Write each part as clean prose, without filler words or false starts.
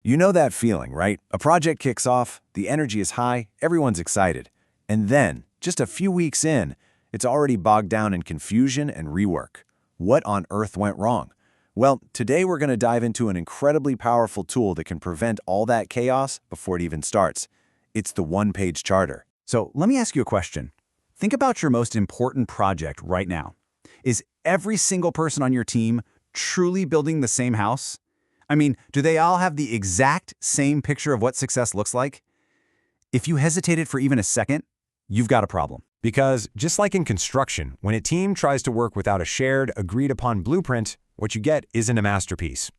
You know that feeling, right? A project kicks off, the energy is high, everyone's excited. And then, just a few weeks in, it's already bogged down in confusion and rework. What on earth went wrong? Well, today we're going to dive into an incredibly powerful tool that can prevent all that chaos before it even starts. It's the one-page charter. So let me ask you a question. Think about your most important project right now. Is every single person on your team truly building the same house? I mean, do they all have the exact same picture of what success looks like? If you hesitated for even a second, you've got a problem. Because just like in construction, when a team tries to work without a shared, agreed-upon blueprint, what you get isn't a masterpiece.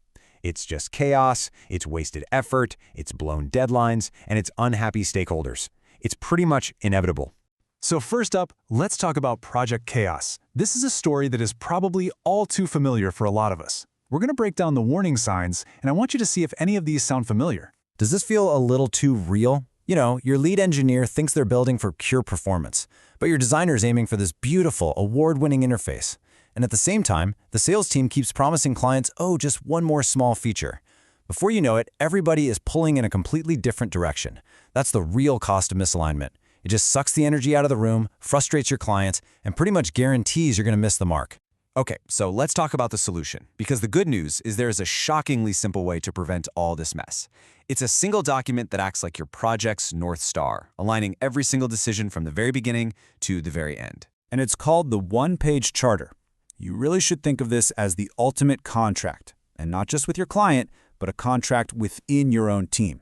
It's just chaos, it's wasted effort, it's blown deadlines, and it's unhappy stakeholders. It's pretty much inevitable. So first up, let's talk about Project Chaos. This is a story that is probably all too familiar for a lot of us. We're going to break down the warning signs, and I want you to see if any of these sound familiar. Does this feel a little too real? You know, your lead engineer thinks they're building for pure performance, but your designer is aiming for this beautiful, award-winning interface. And at the same time, the sales team keeps promising clients, oh, just one more small feature. Before you know it, everybody is pulling in a completely different direction. That's the real cost of misalignment. It just sucks the energy out of the room, frustrates your clients, and pretty much guarantees you're going to miss the mark. Okay, so let's talk about the solution, because the good news is there is a shockingly simple way to prevent all this mess. It's a single document that acts like your project's North Star, aligning every single decision from the very beginning to the very end. And it's called the one-page charter. You really should think of this as the ultimate contract, and not just with your client, but a contract within your own team.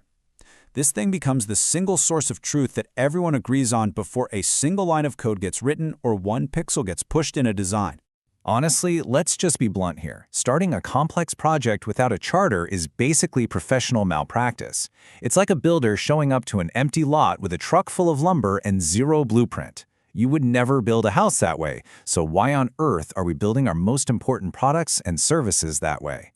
This thing becomes the single source of truth that everyone agrees on before a single line of code gets written or one pixel gets pushed in a design. Honestly, let's just be blunt here. Starting a complex project without a charter is basically professional malpractice. It's like a builder showing up to an empty lot with a truck full of lumber and zero blueprint. You would never build a house that way, so why on earth are we building our most important products and services that way?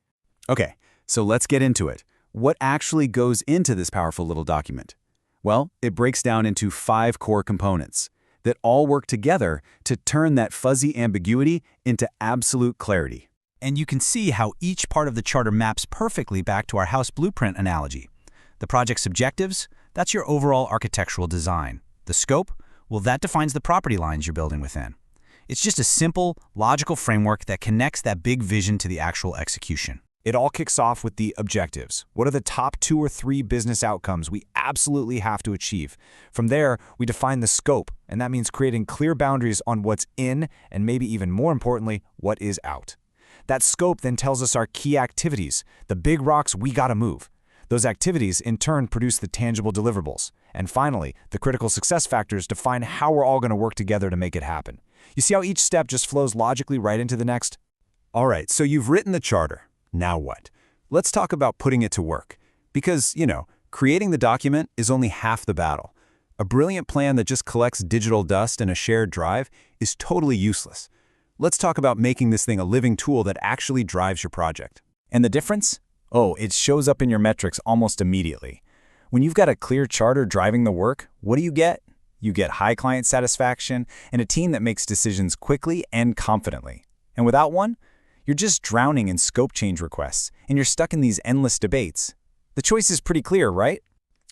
Okay, so let's get into it. What actually goes into this powerful little document? Well, it breaks down into 5 core components that all work together to turn that fuzzy ambiguity into absolute clarity. And you can see how each part of the charter maps perfectly back to our house blueprint analogy. The project's objectives, that's your overall architectural design. The scope, well, that defines the property lines you're building within. It's just a simple, logical framework that connects that big vision to the actual execution. It all kicks off with the objectives. What are the top 2 or 3 business outcomes we absolutely have to achieve? From there, we define the scope, and that means creating clear boundaries on what's in, and maybe even more importantly, what is out. That scope then tells us our key activities, the big rocks we gotta move. Those activities, in turn, produce the tangible deliverables. And finally, the critical success factors define how we're all gonna work together to make it happen. You see how each step just flows logically right into the next? All right, so you've written the charter. Now what? Let's talk about putting it to work. Because, creating the document is only half the battle. A brilliant plan that just collects digital dust in a shared drive is totally useless. Let's talk about making this thing a living tool that actually drives your project. And the difference? Oh, it shows up in your metrics almost immediately. When you've got a clear charter driving the work, what do you get? You get high client satisfaction and a team that makes decisions quickly and confidently. And without one, you're just drowning in scope change requests, and you're stuck in these endless debates. The choice is pretty clear, right?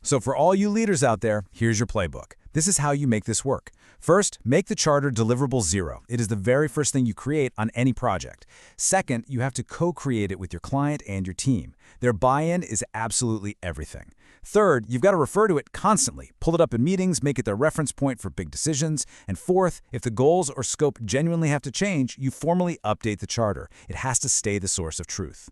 So for all you leaders out there, here's your playbook. This is how you make this work. First, make the charter deliverable 0. It is the very first thing you create on any project. Second, you have to co-create it with your client and your team. Their buy-in is absolutely everything. Third, you've got to refer to it constantly. Pull it up in meetings, make it their reference point for big decisions. And fourth, if the goals or scope genuinely have to change, you formally update the charter. It has to stay the source of truth.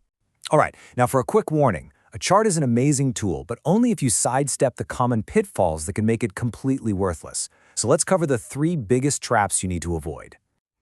All right, now for a quick warning. A chart is an amazing tool, but only if you sidestep the common pitfalls that can make it completely worthless. So let's cover the 3 biggest traps you need to avoid.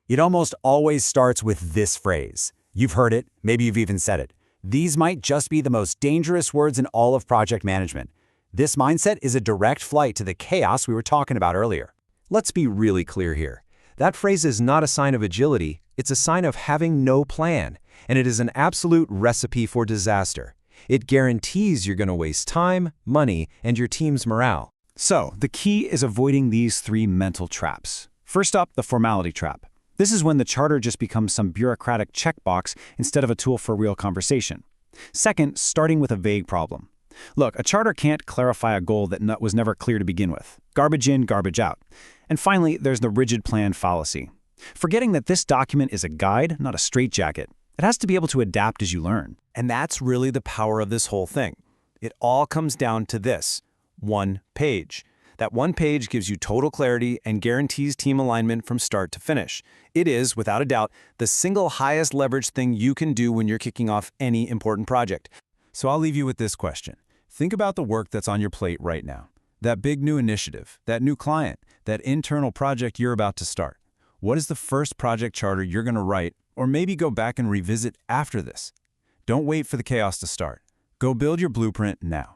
It almost always starts with this phrase. You've heard it, maybe you've even said it. These might just be the most dangerous words in all of project management. This mindset is a direct flight to the chaos we were talking about earlier. Let's be really clear here. That phrase is not a sign of agility, it's a sign of having no plan, and it is an absolute recipe for disaster. It guarantees you're going to waste time, money, and your team's morale. So, the key is avoiding these 3 mental traps. First up, the formality trap. This is when the charter just becomes some bureaucratic checkbox instead of a tool for real conversation. Second, starting with a vague problem. Look, a charter can't clarify a goal that was never clear to begin with. Garbage in, garbage out. And finally, there's the rigid plan fallacy. Forgetting that this document is a guide, not a straitjacket. It has to be able to adapt as you learn. And that's really the power of this whole thing. It all comes down to this: one page. That one page gives you total clarity and guarantees team alignment from start to finish. It is, without a doubt, the single highest leverage thing you can do when you're kicking off any important project. So I'll leave you with this question. Think about the work that's on your plate right now. That big new initiative, that new client, that internal project you're about to start. What is the first project charter you're going to write, or maybe go back and revisit after this? Don't wait for the chaos to start. Go build your blueprint now.